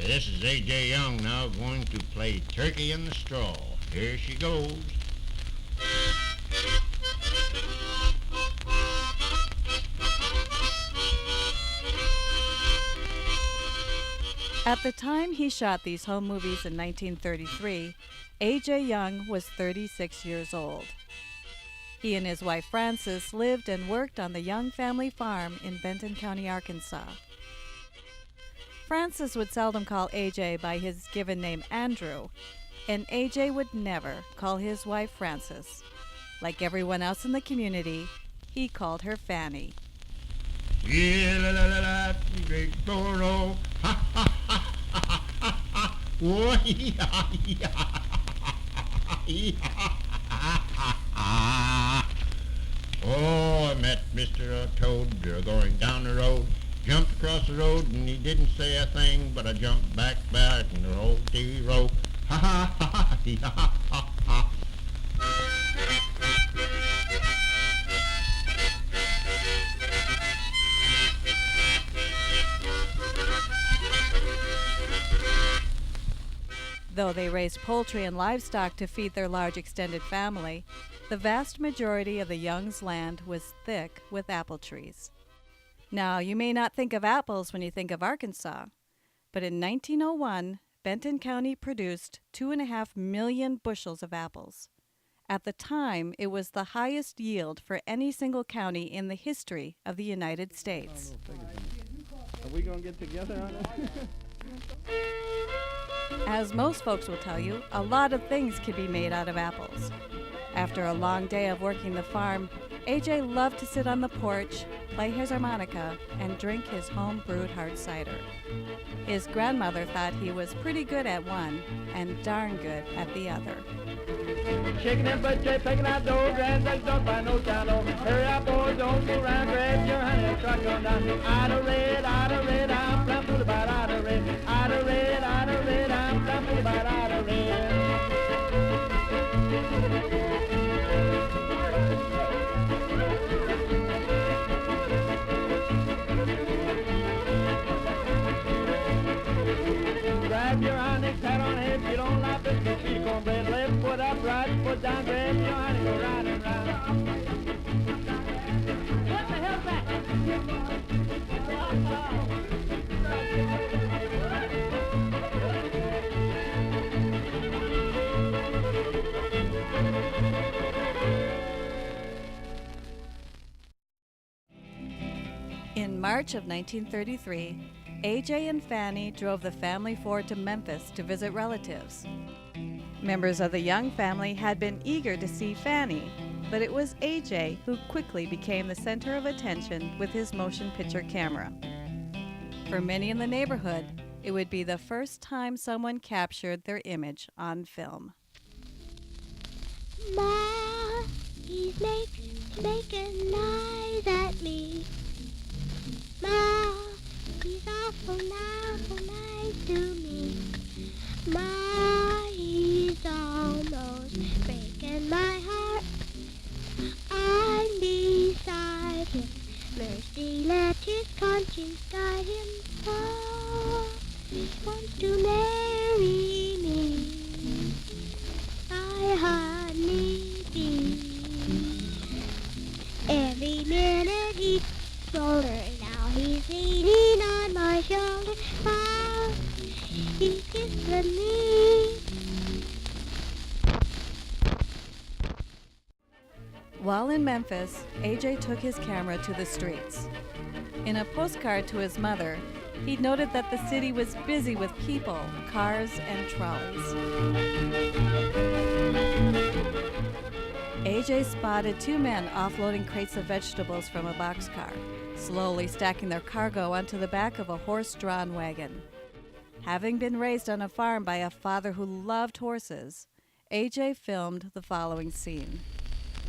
This is A.J. Young now going to play Turkey in the Straw. Here she goes. At the time he shot these home movies in 1933, A.J. Young was 36 years old. He and his wife Frances lived and worked on the Young family farm in Benton County, Arkansas. Frances would seldom call A.J. by his given name Andrew, and A.J. would never call his wife Frances. Like everyone else in the community, he called her Fanny. Yeah, la la la la, big Toro, ha ha ha ha ha ha, oh, yeah, yeah. Oh, I met Mr. Toad going down the road, jumped across the road, and he didn't say a thing, but I jumped back in the old TV row, ha ha ha ha, ha ha ha. Though they raised poultry and livestock to feed their large extended family, the vast majority of the Young's land was thick with apple trees. Now, you may not think of apples when you think of Arkansas, but in 1901, Benton County produced 2.5 million bushels of apples. At the time, it was the highest yield for any single county in the history of the United States. Are we going to get together on it? As most folks will tell you, a lot of things can be made out of apples. After a long day of working the farm, A.J. loved to sit on the porch, play his harmonica, and drink his home-brewed hard cider. His grandmother thought he was pretty good at one and darn good at the other. Shaking that butt, picking out dough, granddads don't find no shadow. Hurry up, boys, don't go round, grab your honey and truck on down. Ida red, I'm plumb fool about Ida red. Ida red, I'm plumb fool about Ida red. Grab your honey, pat on head, you don't like biscuits, eat cornbread, left foot up, right foot down, grab your honey, go round and round. What the hell's that? In March of 1933, A.J. and Fanny drove the family Ford to Memphis to visit relatives. Members of the Young family had been eager to see Fanny, but it was A.J. who quickly became the center of attention with his motion picture camera. For many in the neighborhood, it would be the first time someone captured their image on film. Ma, he's making eyes at me. Ma, he's awful nice to me. Ma, he's almost breaking my heart. I'm beside him. Mercy, let his conscience guide him. Oh, he wants to marry me. My honeybee. Every minute he's older. Now he's leaning on my shoulder. While he's kissing me. While in Memphis, A.J. took his camera to the streets. In a postcard to his mother, he noted that the city was busy with people, cars, and trolleys. A.J. spotted two men offloading crates of vegetables from a boxcar, slowly stacking their cargo onto the back of a horse-drawn wagon. Having been raised on a farm by a father who loved horses, A.J. filmed the following scene.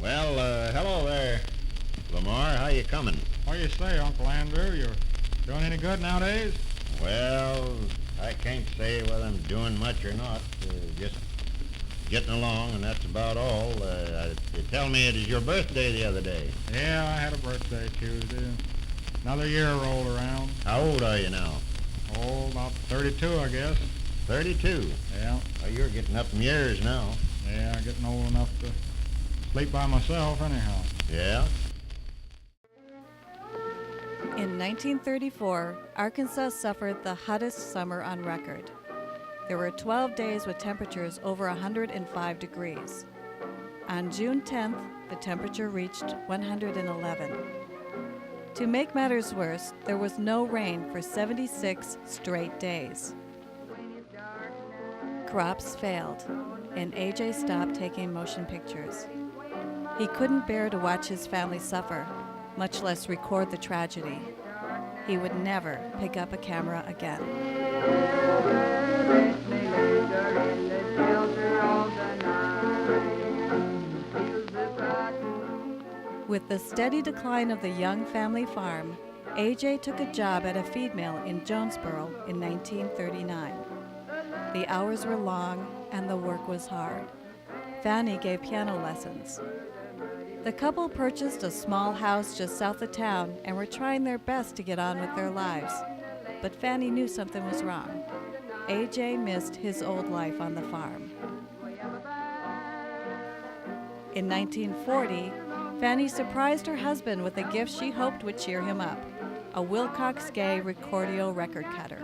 Well, hello there, Lamar. How you coming? What do you say, Uncle Andrew? You're doing any good nowadays? Well, I can't say whether I'm doing much or not. Just getting along, and that's about all. You tell me it is your birthday the other day. Yeah, I had a birthday Tuesday. Another year rolled around. How old are you now? Oh, about 32, I guess. 32. Yeah, Oh, you're getting up in years now. yeah, getting old enough to sleep by myself anyhow. Yeah? In 1934, Arkansas suffered the hottest summer on record. There were 12 days with temperatures over 105 degrees. On June 10th, the temperature reached 111. To make matters worse, there was no rain for 76 straight days. Crops failed, and A.J. stopped taking motion pictures. He couldn't bear to watch his family suffer, much less record the tragedy. He would never pick up a camera again. With the steady decline of the Young family farm, A.J. took a job at a feed mill in Jonesboro in 1939. The hours were long and the work was hard. Fanny gave piano lessons. The couple purchased a small house just south of town and were trying their best to get on with their lives. But Fanny knew something was wrong. A.J. missed his old life on the farm. In 1940, Fanny surprised her husband with a gift she hoped would cheer him up, a Wilcox Gay Recordio record cutter.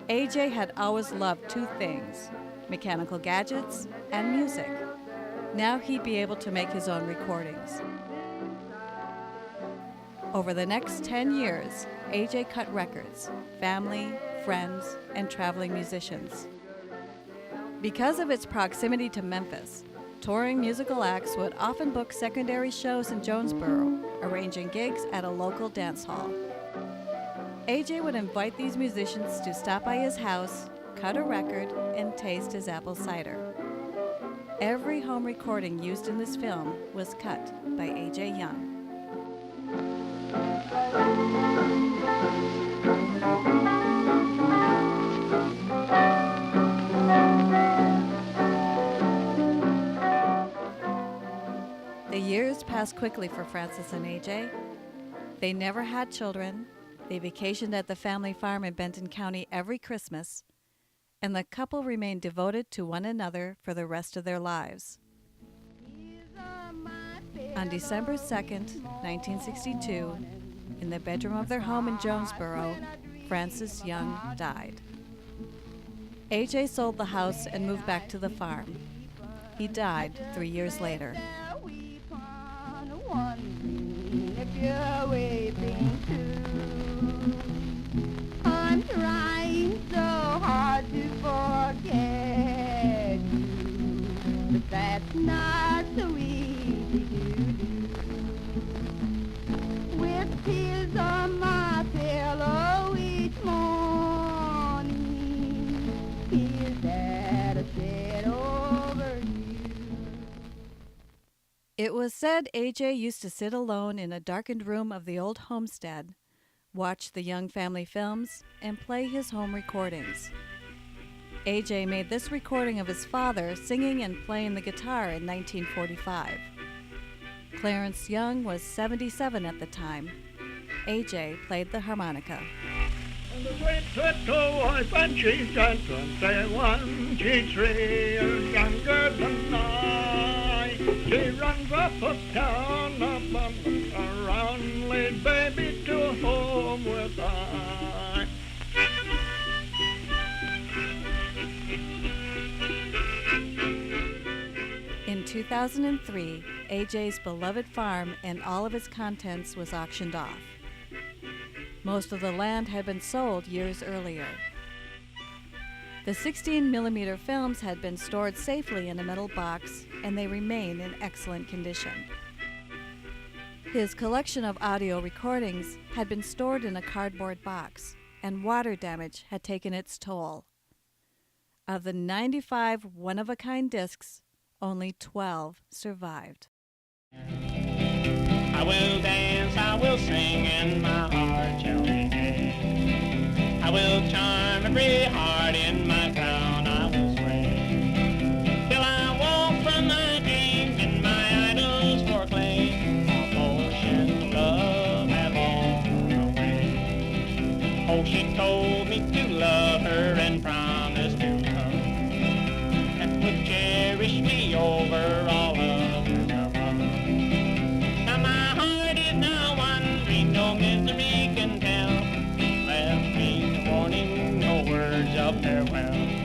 A.J. had always loved two things, mechanical gadgets and music. Now he'd be able to make his own recordings. Over the next 10 years, A.J. cut records, family, friends, and traveling musicians. Because of its proximity to Memphis, touring musical acts would often book secondary shows in Jonesboro, arranging gigs at a local dance hall. A.J. would invite these musicians to stop by his house, cut a record, and taste his apple cider. Every home recording used in this film was cut by A.J. Young. The years passed quickly for Francis and A.J. They never had children. They vacationed at the family farm in Benton County every Christmas, and the couple remained devoted to one another for the rest of their lives. On December 2nd, 1962, in the bedroom of their home in Jonesboro, Francis Young died. A.J. sold the house and moved back to the farm. He died 3 years later. I'm trying so hard to forget you, but that's not so easy to do. With tears on my pillow each morning, tears that I shed over you. It was said A.J. used to sit alone in a darkened room of the old homestead, watch the Young family films, and play his home recordings. A.J. made this recording of his father singing and playing the guitar in 1945. Clarence Young was 77 at the time. A.J. played the harmonica. And the sweet little wife, and she's just 21, she's 3 years younger than I. She runs up town, up around, lead baby to home with I. In 2003, A.J.'s beloved farm and all of its contents was auctioned off. Most of the land had been sold years earlier. The 16mm films had been stored safely in a metal box, and they remain in excellent condition. His collection of audio recordings had been stored in a cardboard box, and water damage had taken its toll. Of the 95 one-of-a-kind discs, only 12 survived. I will dance, I will sing, and my heart shall be gay. I will charm every heart in my town, I will sway. Till I walk from my games and my idols for clay. All potion love have all away. Oh, she told me to wish me over all others above. Now my heart is now wandering, no misery can tell. Left me warning, no words of farewell.